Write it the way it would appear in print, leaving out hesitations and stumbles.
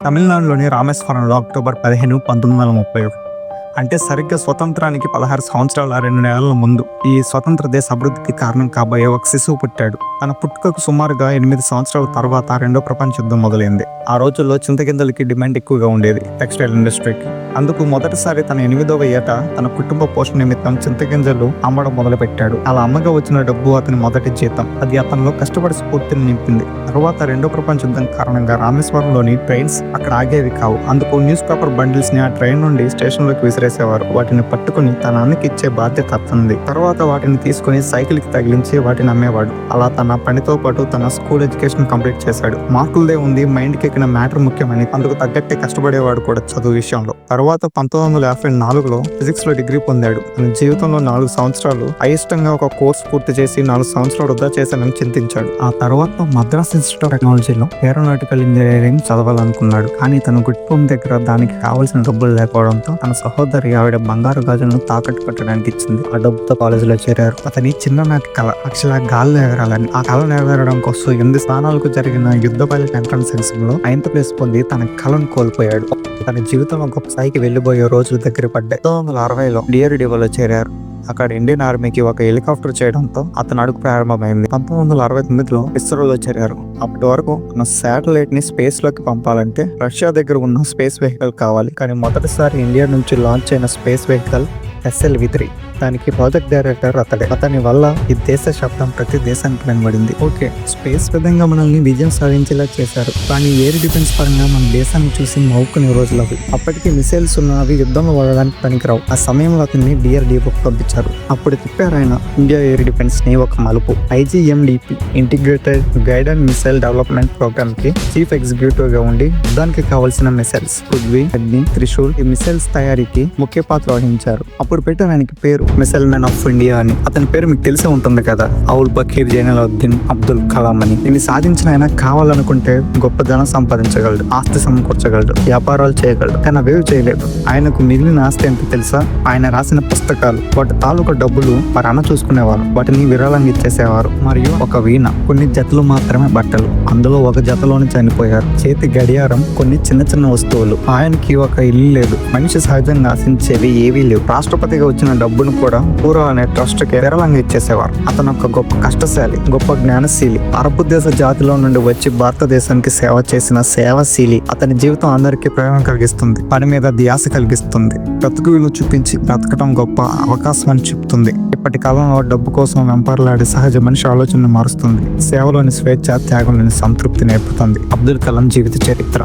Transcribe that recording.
తమిళనాడులోని రామేశ్వరంలో అక్టోబర్ 15, 1931 అంటే సరిగ్గా స్వతంత్రానికి 16 సంవత్సరాల 2 నెలల ముందు ఈ స్వతంత్ర దేశ అభివృద్ధికి కారణం కాబోయే ఒక శిశువు పుట్టాడు. తన పుట్టుకకు సుమారుగా 8 సంవత్సరాల తర్వాత రెండో ప్రపంచ యుద్ధం మొదలైంది. ఆ రోజుల్లో చింతగింజలకి డిమాండ్ ఎక్కువగా ఉండేది టెక్స్టైల్ ఇండస్ట్రీకి. అందుకు మొదటిసారి తన 8వ ఏట తన కుటుంబ పోషణ నిమిత్తం చింతగింజలు అమ్మడం మొదలుపెట్టాడు. అలా అమ్మగా వచ్చిన డబ్బు అతని మొదటి జీతం. అది అతనిలో కష్టపడి స్ఫూర్తిని నింపింది. తర్వాత రెండో ప్రపంచ యుద్ధం కారణంగా రామేశ్వరంలోని ట్రైన్స్ అక్కడ ఆగేవి కావు. అందుకు న్యూస్ పేపర్ బండిల్స్ ని ఆ ట్రైన్ నుండి స్టేషన్ లోకి విసిరేసేవారు. వాటిని పట్టుకుని తన అన్నకి ఇచ్చే బాధ్యత అతనిది. తర్వాత వాటిని తీసుకుని సైకిల్ కి తగిలించి వాటిని అమ్మేవాడు. అలా తన పనితో పాటు తన స్కూల్ ఎడ్యుకేషన్ కంప్లీట్ చేశాడు. మార్కులదే ఉంది, మైండ్ కి ఎక్కిన మ్యాటర్ ముఖ్యమని అందుకు తగ్గట్టే కష్టపడేవాడు కూడా చదువు విషయంలో. తర్వాత 1954లో ఫిజిక్స్ లో డిగ్రీ పొందాడు. తన జీవితంలో 4 సంవత్సరాలు అయిష్టంగా ఒక కోర్స్ పూర్తి చేసి 4 సంవత్సరాలు వృధా చేశానని చింతించాడు. ఆ తర్వాత మద్రాస్ ఇన్స్టిట్యూట్ ఆఫ్ టెక్నాలజీలో ఏరోనాటికల్ ఇంజనీరింగ్ చదవాలనుకున్నాడు. కానీ తన కుటుంబం దగ్గర దానికి కావాల్సిన డబ్బులు లేకపోవడంతో తన సహోదరి ఆవిడ బంగారు గాజులను తాకట్టు పెట్టడానికి ఇచ్చింది. ఆ డబ్బుతో కాలేజీలో చేరారు. అతని చిన్ననాటి కళ అక్షలా గాల్లో ఎగరాలని. ఆ కళ నెరవేరడం కోసం 8 స్థానాలకు జరిగిన యుద్ధ పైలట్ ఎంట్రన్స్ ఎగ్జామ్ లో 9th ప్లేస్ పొంది తన కళను కోల్పోయాడు. తన జీవితంలో గొప్ప స్థాయికి వెళ్లిపోయే రోజులు దగ్గర పడ్డాయి. 1960లో DRDOలో చేరారు. అక్కడ ఇండియన్ ఆర్మీకి ఒక హెలికాప్టర్ చేయడంతో అతను అడుగు ప్రారంభమైంది. 1969లో ఇస్రోలో చేరారు. అప్పటి వరకు మన శాటిలైట్ ని స్పేస్ లోకి పంపాలంటే రష్యా దగ్గర ఉన్న స్పేస్ వెహికల్ కావాలి. కానీ మొదటిసారి ఇండియా నుంచి లాంచ్ అయిన స్పేస్ వెహికల్ SLV-3. దానికి ప్రాజెక్ట్ డైరెక్టర్ అతడే. అతని వల్ల ఈ దేశ శబ్దం ప్రతి దేశానికి వినబడింది. ఓకే, స్పేస్ విధంగా మనల్ని విజయం సాధించేలా చేశారు. కానీ ఎయిర్ డిఫెన్స్ పరంగా మన దేశాన్ని చూసి నవ్వుకునే రోజులు అవి. అప్పటికి మిసైల్స్ ఉన్నవి యుద్ధంలో వాడడానికి పనికిరావు. ఆ సమయంలో అతన్ని DRDOకి పంపించారు. అప్పుడు తిప్పారు ఆయన ఇండియా ఎయిర్ డిఫెన్స్ ని ఒక మలుపు. IGMDP integrated guide and missile development programme కి చీఫ్ ఎగ్జిక్యూటివ్ గా ఉండి యుద్ధానికి కావాల్సిన మిసైల్స్ పృథ్వీ, అగ్ని, త్రిశూల్ ఈ మిసైల్స్ తయారీకి ముఖ్య పాత్ర వహించారు. అప్పుడు పెట్టారు ఆయనకి పేరు మిసైల్ మ్యాన్ ఆఫ్ ఇండియా అని. అతని పేరు మీకు తెలిసే ఉంటుంది కదా, అవుల్ బకీర్ జైనులాబ్దీన్ అబ్దుల్ కలాం అని. దీన్ని సాధించిన ఆయన కావాలనుకుంటే గొప్ప ధనం సంపాదించగలడు, ఆస్తి సమకూర్చగలడు, వ్యాపారాలు చేయగలడు. కానీ అవేవి చేయలేడు. ఆయనకు మిగిలిన ఆస్తి ఏంటో తెలుసా? ఆయన రాసిన పుస్తకాలు. వాటి తాలూకా డబ్బులు వారు అన్న చూసుకునేవారు. వాటిని విరాళంగా ఇచ్చేసేవారు. మరియు ఒక వీణ, కొన్ని జతలు మాత్రమే బట్టలు. అందులో ఒక జతలోని చనిపోయారు. చేతి గడియారం, కొన్ని చిన్న చిన్న వస్తువులు. ఆయనకి ఒక ఇల్లు లేదు. మనిషి సహజంగా ఆశించేవి ఏవీ లేవు. రాష్ట్రపతిగా వచ్చిన డబ్బును కూడా పూరా అనే ట్రస్ట్ కి విరాళంగా ఇచ్చేసేవారు. అతను ఒక గొప్ప కష్టశాలి, గొప్ప జ్ఞానశీలి. అరబ్ దేశ జాతిలో నుండి వచ్చి భారతదేశానికి సేవ చేసిన సేవశీలి. అతని జీవితం అందరికీ ప్రేరణ కలిగిస్తుంది, పని మీద ధ్యాస కలిగిస్తుంది. బ్రతుకు విలువ చూపించి బ్రతకడం గొప్ప అవకాశం అని చెప్తుంది. ఇప్పటి కాలంలో డబ్బు కోసం వెంపర్లాడే సహజ మనిషి ఆలోచనను మారుస్తుంది. సేవలోని స్వేచ్ఛ, త్యాగంలోని సంతృప్తి నేర్పుతుంది. అబ్దుల్ కలాం జీవిత చరిత్ర.